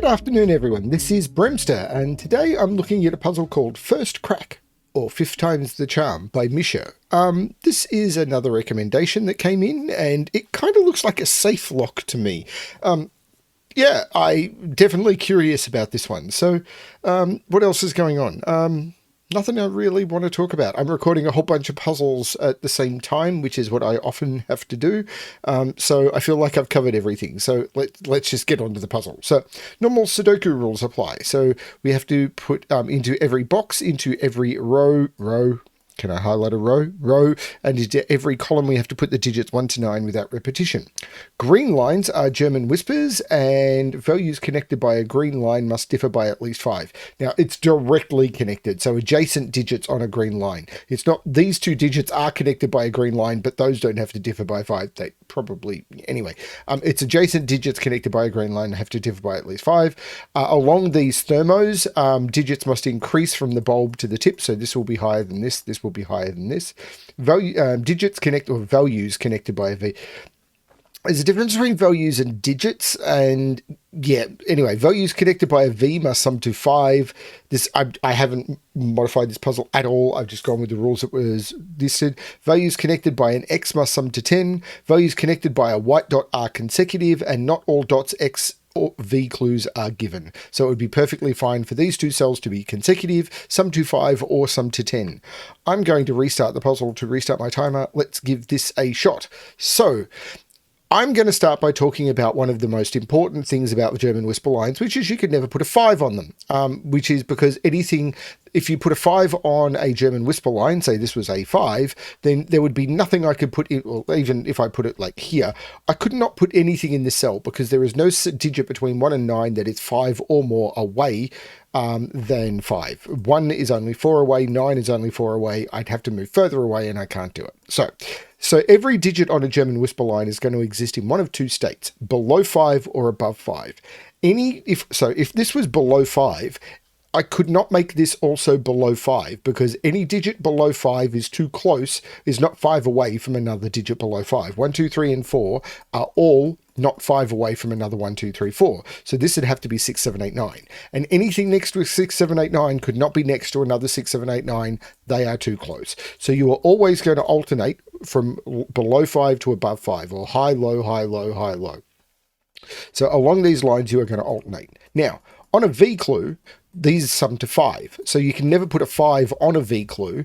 Good afternoon, everyone. This is BremSter, and today I'm looking at a puzzle called First Crack, or Fifth Time's the Charm, by Misha. This is another recommendation that came in, and it kind of looks like a safe lock to me. Yeah, I'm definitely curious about this one. So, what else is going on? Nothing I really want to talk about. I'm recording a whole bunch of puzzles at the same time, which is what I often have to do. So I feel like I've covered everything. So let's just get on to the puzzle. So normal Sudoku rules apply. So we have to put into every box, into every row, can I highlight a row, and into every column we have to put the digits 1 to 9 without repetition. Green lines are German whispers, and values connected by a green line must differ by at least 5. Now, it's directly connected, so adjacent digits on a green line. It's not, these two digits are connected by a green line, but those don't have to differ by 5. They probably, anyway. It's adjacent digits connected by a green line have to differ by at least 5. Along these thermos, digits must increase from the bulb to the tip, so this will be higher than this will be higher than this. Digits connect, or values connected by a V. There's a difference between values and digits, and yeah, anyway, values connected by a V must sum to 5. This, I haven't modified this puzzle at all. I've just gone with the rules that was listed. Values connected by an X must sum to 10. Values connected by a white dot are consecutive, and not all dots X or V clues are given. So it would be perfectly fine for these two cells to be consecutive, sum to 5 or sum to 10. I'm going to restart the puzzle to restart my timer. Let's give this a shot. So I'm going to start by talking about one of the most important things about the German whisper lines, which is you could never put a 5 on them, which is because anything, if you put a 5 on a German whisper line, say this was a 5, then there would be nothing I could put in, or even if I put it like here, I could not put anything in this cell because there is no digit between 1 and 9 that is 5 or more away than 5. 1 is only 4 away, 9 is only 4 away. I'd have to move further away and I can't do it. So every digit on a German whisper line is going to exist in one of two states, below 5 or above 5. If this was below 5, I could not make this also below 5 because any digit below 5 is too close, is not 5 away from another digit below 5. 1, 2, 3, and 4 are all not 5 away from another 1, 2, 3, 4. So this would have to be 6, 7, 8, 9. And anything next to a 6, 7, 8, 9 could not be next to another 6, 7, 8, 9. They are too close. So you are always going to alternate from below 5 to above 5, or high, low, high, low, high, low. So along these lines, you are going to alternate. Now, on a V clue, these sum to 5. So you can never put a 5 on a V clue.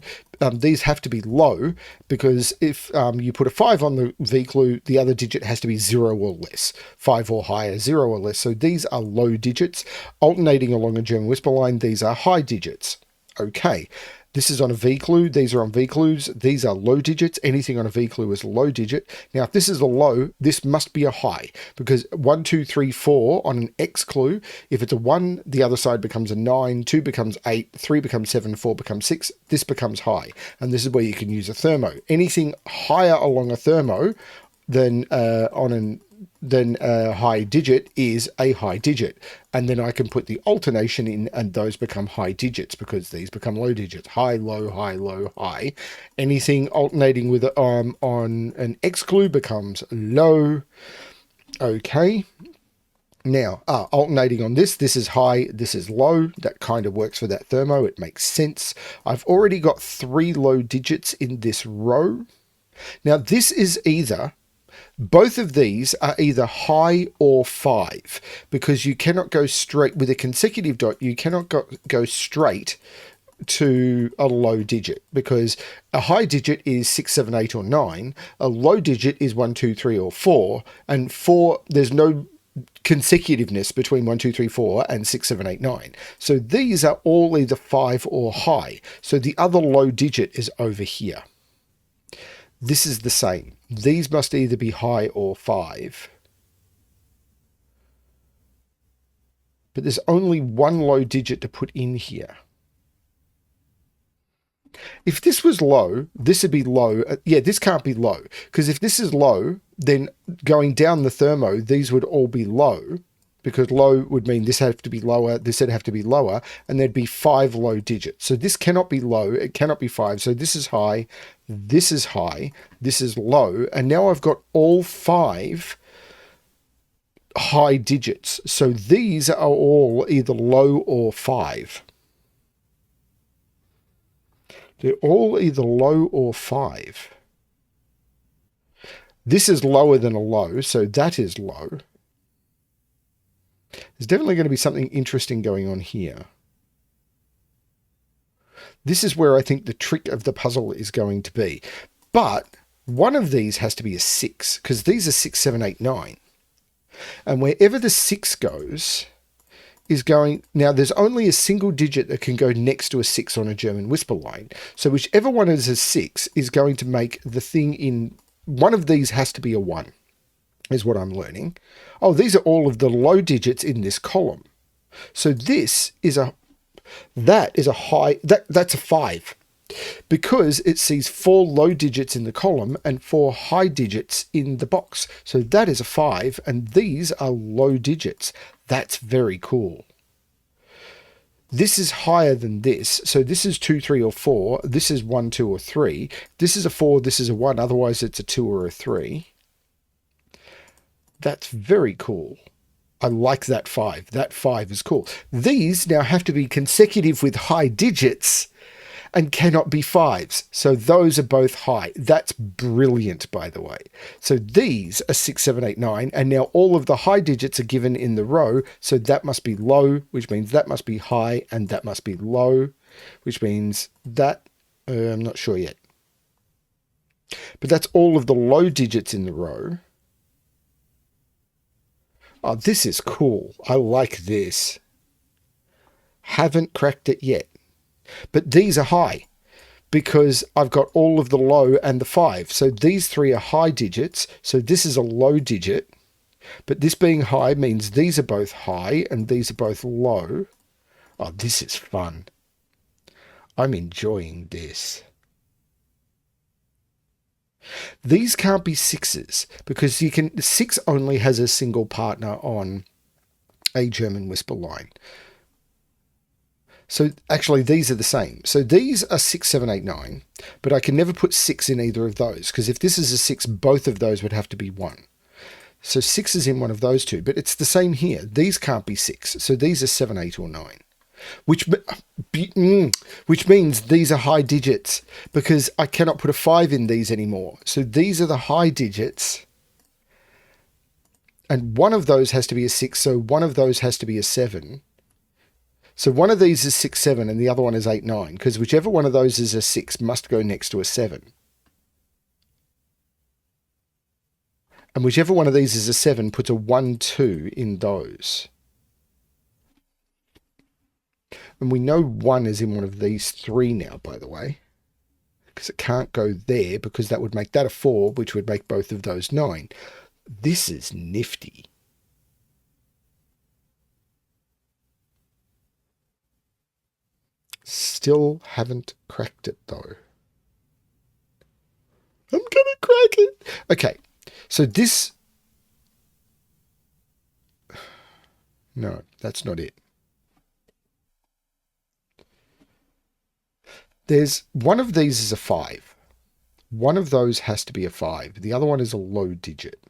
These have to be low because if you put a 5 on the V clue, the other digit has to be 0 or less. 5 or higher, 0 or less. So these are low digits. Alternating along a German whisper line, these are high digits. Okay. This is on a V clue. These are on V clues. These are low digits. Anything on a V clue is a low digit. Now, if this is a low, this must be a high because 1, 2, 3, 4 on an X clue, if it's a 1, the other side becomes a 9, 2 becomes 8, 3 becomes 7, 4 becomes 6. This becomes high. And this is where you can use a thermo. Anything higher along a thermo than a high digit is a high digit, and then I can put the alternation in and those become high digits because these become low digits. High, low, high, low, high. Anything alternating with on an X clue becomes low. Okay. Now, alternating on this is high, this is low. That kind of works for that thermo. It makes sense. I've already got 3 low digits in this row. Now, this is both of these are either high or 5 because you cannot go straight with a consecutive dot. You cannot go straight to a low digit because a high digit is 6, 7, 8, or 9. A low digit is 1, 2, 3, or 4. And 4, there's no consecutiveness between 1, 2, 3, 4 and 6, 7, 8, 9. So these are all either 5 or high. So the other low digit is over here. This is the same. These must either be high or 5. But there's only one low digit to put in here. If this was low, this would be low. Yeah, this can't be low. Because if this is low, then going down the thermo, these would all be low. Because low would mean this have to be lower, this would have to be lower, and there'd be 5 low digits. So this cannot be low, it cannot be 5. So this is high, this is high, this is low, and now I've got all 5 high digits. So these are all either low or 5. They're all either low or 5. This is lower than a low, so that is low. There's definitely going to be something interesting going on here. This is where I think the trick of the puzzle is going to be. But one of these has to be a 6, because these are 6, 7, 8, 9. And wherever the 6 goes is going... Now, there's only a single digit that can go next to a 6 on a German whisper line. So whichever one is a 6 is going to make the thing in... One of these has to be a 1, is what I'm learning. Oh, these are all of the low digits in this column. So this is a... That is a high... That's a 5. Because it sees 4 low digits in the column and 4 high digits in the box. So that is a 5, and these are low digits. That's very cool. This is higher than this. So this is 2, 3, or 4. This is 1, 2, or 3. This is a 4, this is a 1. Otherwise, it's a 2 or a 3. That's very cool. I like that 5. That 5 is cool. These now have to be consecutive with high digits and cannot be 5s. So those are both high. That's brilliant, by the way. So these are 6, 7, 8, 9, and now all of the high digits are given in the row. So that must be low, which means that must be high, and that must be low, which means that, I'm not sure yet. But that's all of the low digits in the row. Oh, this is cool. I like this. Haven't cracked it yet. But these are high because I've got all of the low and the 5. So these 3 are high digits. So this is a low digit. But this being high means these are both high and these are both low. Oh, this is fun. I'm enjoying this. These can't be 6s because 6 only has a single partner on a German whisper line. So actually these are the same. So these are 6, 7, 8, 9, but I can never put 6 in either of those because if this is a 6, both of those would have to be 1. So 6 is in one of those two, but it's the same here. These can't be 6. So these are 7, 8, or 9, which means these are high digits because I cannot put a 5 in these anymore. So these are the high digits. And one of those has to be a 6, so one of those has to be a 7. So one of these is 6, 7, and the other one is 8, 9, because whichever one of those is a 6 must go next to a 7. And whichever one of these is a 7 puts a 1, 2 in those. And we know 1 is in one of these 3 now, by the way, because it can't go there because that would make that a 4, which would make both of those 9. This is nifty. Still haven't cracked it, though. I'm gonna crack it. Okay, so this... No, that's not it. There's one of these is a 5. One of those has to be a 5. The other one is a low digit.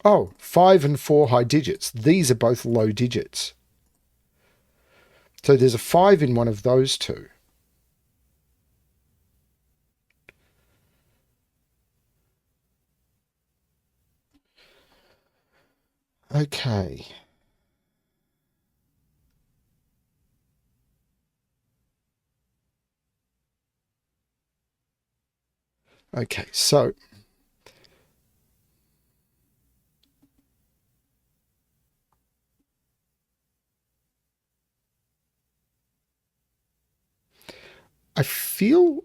Oh, 5 and 4 high digits. These are both low digits. So there's a 5 in one of those two. Okay. Okay, so... I feel...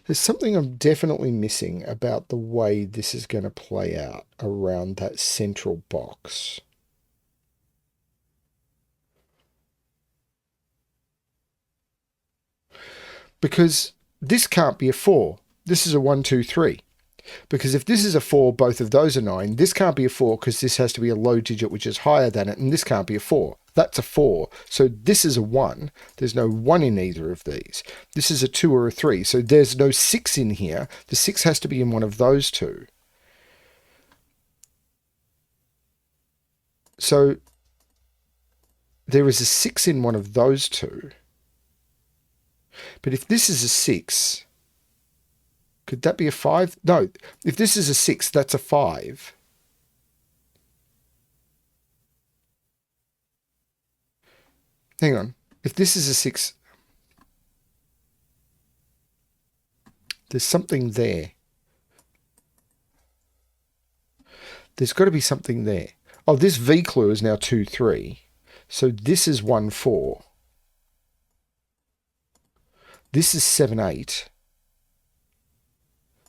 There's something I'm definitely missing about the way this is going to play out around that central box. Because this can't be a 4. This is a 1, 2, 3. Because if this is a 4, both of those are 9. This can't be a 4 because this has to be a low digit which is higher than it, and this can't be a 4. That's a 4. So this is a 1. There's no 1 in either of these. This is a 2 or a 3. So there's no 6 in here. The 6 has to be in one of those two. So there is a 6 in one of those two. But if this is a 6, could that be a 5? No, if this is a 6, that's a 5. Hang on. If this is a 6, there's something there. There's got to be something there. Oh, this V clue is now 2, 3. So this is 1, 4. This is 7, 8.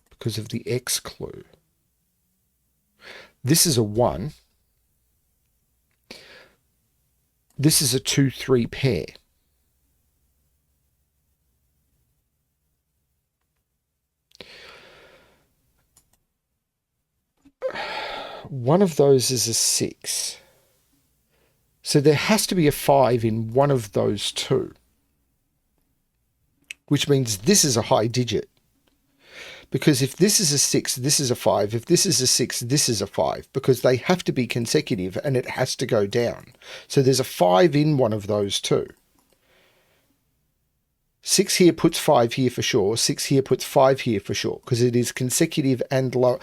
Because of the X clue. This is a 1. This is a 2, 3 pair. One of those is a 6. So there has to be a 5 in one of those two. Which means this is a high digit. Because if this is a 6, this is a 5. If this is a 6, this is a 5. Because they have to be consecutive and it has to go down. So there's a 5 in one of those two. 6 here puts 5 here for sure. 6 here puts 5 here for sure. Because it is consecutive and lower.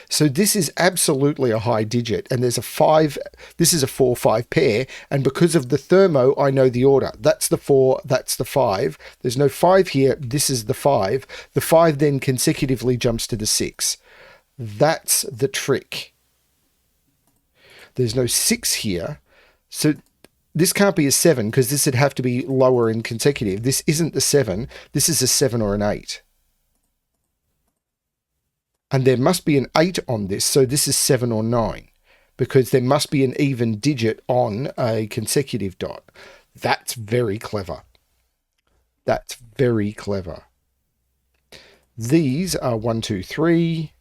So this is absolutely a high digit. And there's a 5. This is a 4, 5 pair. And because of the Thermo, I know the order. That's the 4. That's the 5. There's no 5 here. This is the 5. The 5 then consecutively jumps to the 6. That's the trick. There's no 6 here. So this can't be a 7 because this would have to be lower in consecutive. This isn't the 7. This is a 7 or an 8. And there must be an 8 on this. So this is 7 or 9 because there must be an even digit on a consecutive dot. That's very clever. That's very clever. These are 1, 2, 3.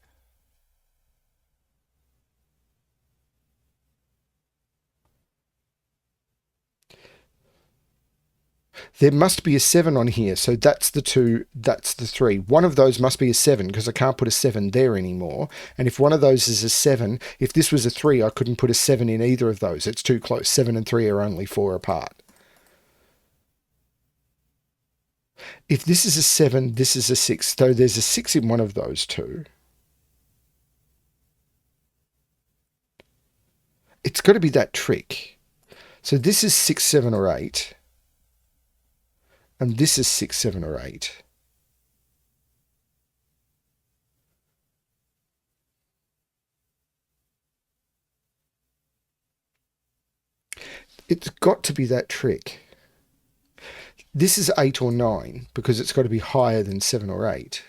There must be a 7 on here, so that's the 2, that's the 3. One of those must be a 7 because I can't put a 7 there anymore. And if one of those is a 7, if this was a 3, I couldn't put a 7 in either of those. It's too close. 7 and 3 are only 4 apart. If this is a 7, this is a 6. So there's a 6 in one of those two. It's got to be that trick. So this is 6, 7, or 8. And this is 6, 7, or 8. It's got to be that trick. This is 8 or 9 because it's got to be higher than 7 or 8.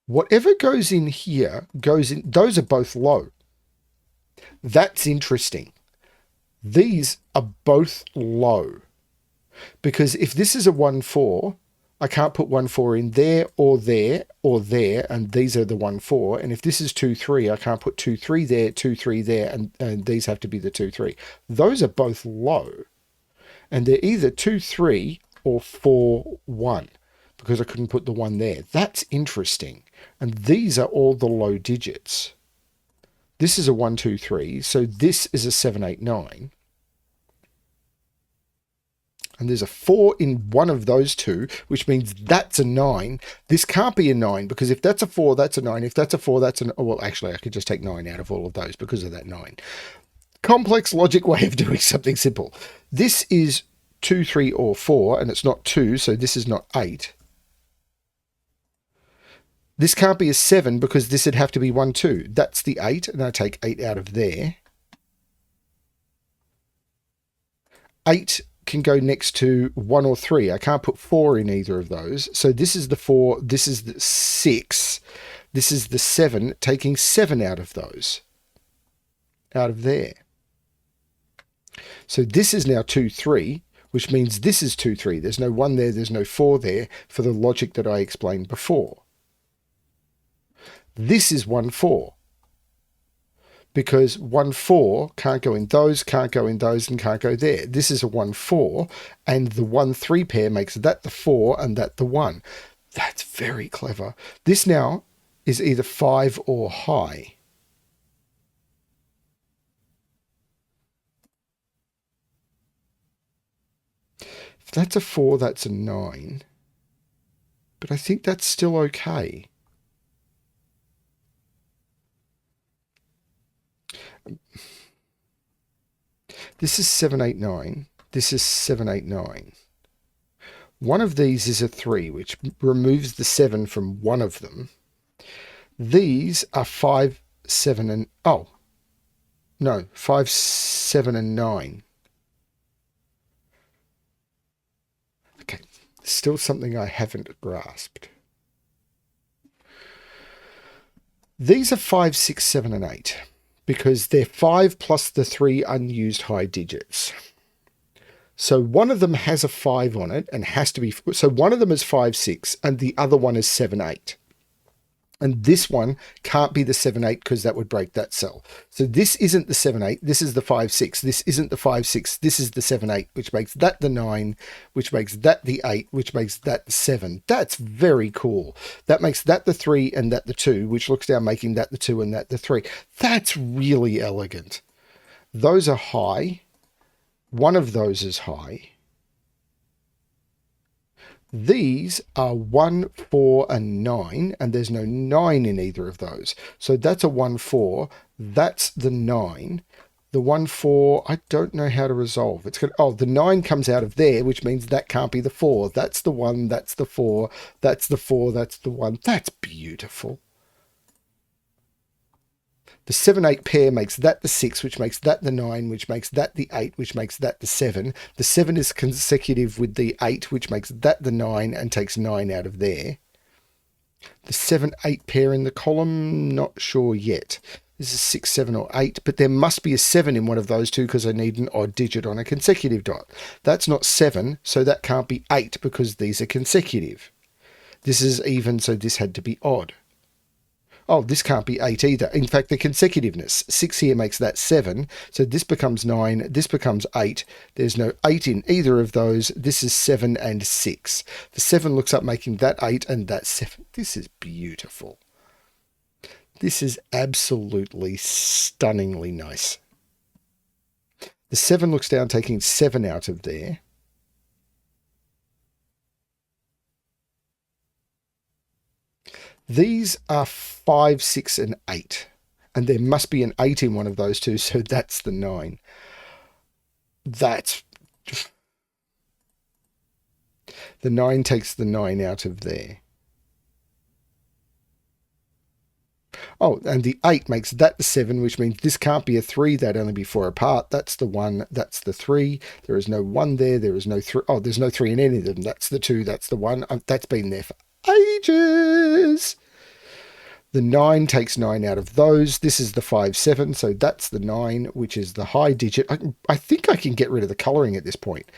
Whatever goes in here goes in. Those are both low. That's interesting. These are both low. Because if this is a 1, 4, I can't put 1, 4 in there or there or there, and these are the 1, 4. And if this is 2, 3, I can't put 2, 3 there, 2, 3 there, and these have to be the 2, 3. Those are both low. And they're either 2, 3 or 4, 1, because I couldn't put the 1 there. That's interesting. And these are all the low digits. This is a 1, 2, 3. So this is a 7, 8, 9. And there's a 4 in one of those two, which means that's a 9. This can't be a 9 because if that's a 4, that's a 9. If that's a 4, that's an... Oh, well, actually, I could just take 9 out of all of those because of that 9. Complex logic way of doing something simple. This is 2, 3, or 4, and it's not 2, so this is not 8. This can't be a 7 because this would have to be 1, 2. That's the 8, and I take 8 out of there. 8 can go next to 1 or 3. I can't put 4 in either of those. So this is the 4, this is the 6, this is the 7, taking 7 out of those, out of there. So this is now 2, 3, which means this is 2, 3. There's no 1 there, there's no 4 there for the logic that I explained before. This is 1, 4. Because 1, 4 can't go in those, can't go in those, and can't go there. This is a 1, 4, and the 1, 3 pair makes that the 4 and that the 1. That's very clever. This now is either 5 or high. If that's a 4, that's a 9. But I think that's still okay. This is 7, 8, 9. This is 7, 8, 9. One of these is a 3, which removes the 7 from one of them. These are 5, 7, and... Oh. No, 5, 7, and 9. Okay, still something I haven't grasped. These are 5, 6, 7, and 8 because they're 5 plus the 3 unused high digits. So one of them has a 5 on it and has to be... So one of them is 5, 6 and the other one is 7, 8. And this one can't be the 7, 8 because that would break that cell. So this isn't the 7, 8. This is the 5, 6. This isn't the 5, 6. This is the 7, 8, which makes that the 9, which makes that the 8, which makes that the 7. That's very cool. That makes that the 3 and that the 2, which looks down making that the 2 and that the 3. That's really elegant. Those are high. One of those is high. These are 1, 4, and 9, and there's no 9 in either of those. So that's a 1, 4. That's the 9. The 1, 4, I don't know how to resolve. It's oh, the 9 comes out of there, which means that can't be the 4. That's the 1, that's the 4, that's the 4, that's the 1. That's beautiful. The 7, 8 pair makes that the 6, which makes that the 9, which makes that the 8, which makes that the 7. The 7 is consecutive with the 8, which makes that the 9 and takes 9 out of there. The 7, 8 pair in the column, not sure yet. This is 6, 7, or 8, but there must be a 7 in one of those two because I need an odd digit on a consecutive dot. That's not 7, so that can't be 8 because these are consecutive. This is even, so this had to be odd. Oh, this can't be 8 either. In fact, the consecutiveness. 6 here makes that 7. So this becomes 9. This becomes 8. There's no 8 in either of those. This is 7 and 6. The 7 looks up making that 8 and that 7. This is beautiful. This is absolutely stunningly nice. The 7 looks down taking 7 out of there. These are 5, 6, and 8. And there must be an 8 in one of those two, so that's the 9. That's... The 9 takes the 9 out of there. Oh, and the 8 makes that the 7, which means this can't be a 3. That'd only be 4 apart. That's the 1. That's the 3. There is no 1 there. There is no 3. Oh, there's no 3 in any of them. That's the 2. That's the 1. That's been there for ages. The 9 takes 9 out of those. This is the 5, 7. So that's the 9, which is the high digit. I think I can get rid of the colouring at this point.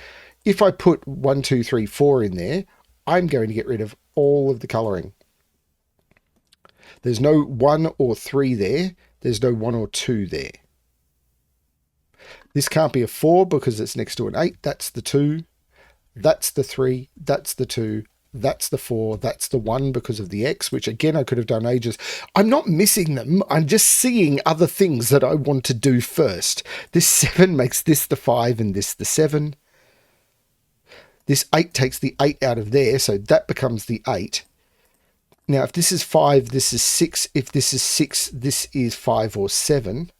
If I put 1, 2, 3, 4 in there, I'm going to get rid of all of the colouring. There's no 1 or 3 there. There's no 1 or 2 there. This can't be a 4 because it's next to an 8. That's the 2. That's the 3. That's the 2. That's the 4. That's the 1 because of the X, which again I could have done ages. I'm not missing them. I'm just seeing other things that I want to do first. This 7 makes this the 5 and this the 7. This 8 takes the 8 out of there, so that becomes the 8. Now, if this is 5, this is 6. If this is 6, this is 5 or 7.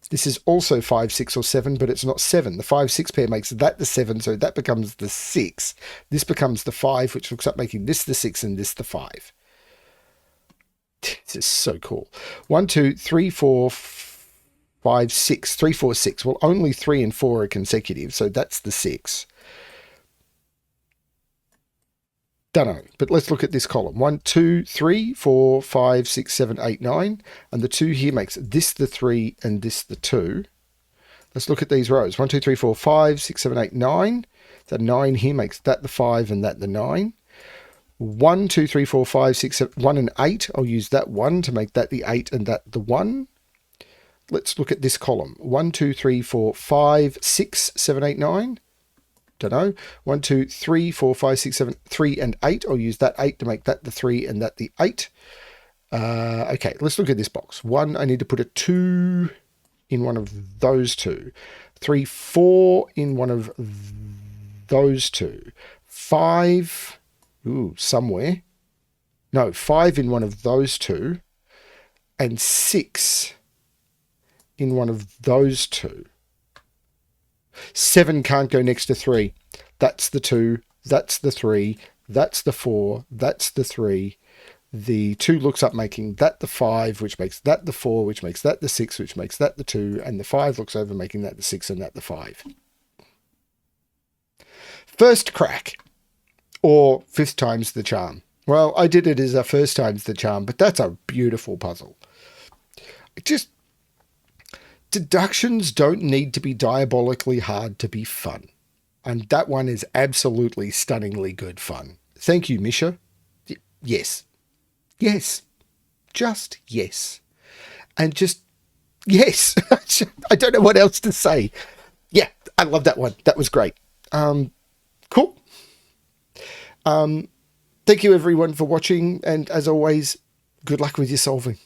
This is also 5, 6, or 7, but it's not 7. The 5, 6 pair makes that the 7, so that becomes the 6. This becomes the 5, which looks up making this the 6 and this the 5. This is so cool. 1, 2, 3, 4, 5, 6. 3, 4, 6. Well, only 3 and 4 are consecutive, so that's the 6. Dunno, but let's look at this column. 1, 2, 3, 4, 5, 6, 7, 8, 9. And the 2 here makes this the 3 and this the 2. Let's look at these rows. 1, 2, 3, 4, 5, 6, 7, 8, 9. The 9 here makes that the 5 and that the 9. 1, 2, 3, 4, 5, 6, 7, 1 and 8. I'll use that 1 to make that the 8 and that the 1. Let's look at this column. 1, 2, 3, 4, 5, 6, 7, 8, 9. Don't know. 1, 2, 3, 4, 5, 6, 7, 3 and 8. I'll use that 8 to make that the 3 and that the 8. Okay, let's look at this box. 1, I need to put a 2 in one of those two. 3, 4 in one of those two. 5... Ooh, somewhere. No, 5 in one of those two. And 6 in one of those two. 7 can't go next to 3. That's the 2. That's the 3. That's the 4. That's the 3. The 2 looks up making that the 5, which makes that the 4, which makes that the 6, which makes that the 2. And the 5 looks over making that the 6 and that the 5. First crack. Or 5th time's the charm. Well, I did it as a 1st time's the charm, but that's a beautiful puzzle. Deductions don't need to be diabolically hard to be fun. And that one is absolutely stunningly good fun. Thank you, Misha. Yes. Yes. Just yes. And just yes. I don't know what else to say. Yeah, I love that one. That was great. Cool. Thank you everyone for watching, and as always, good luck with your solving.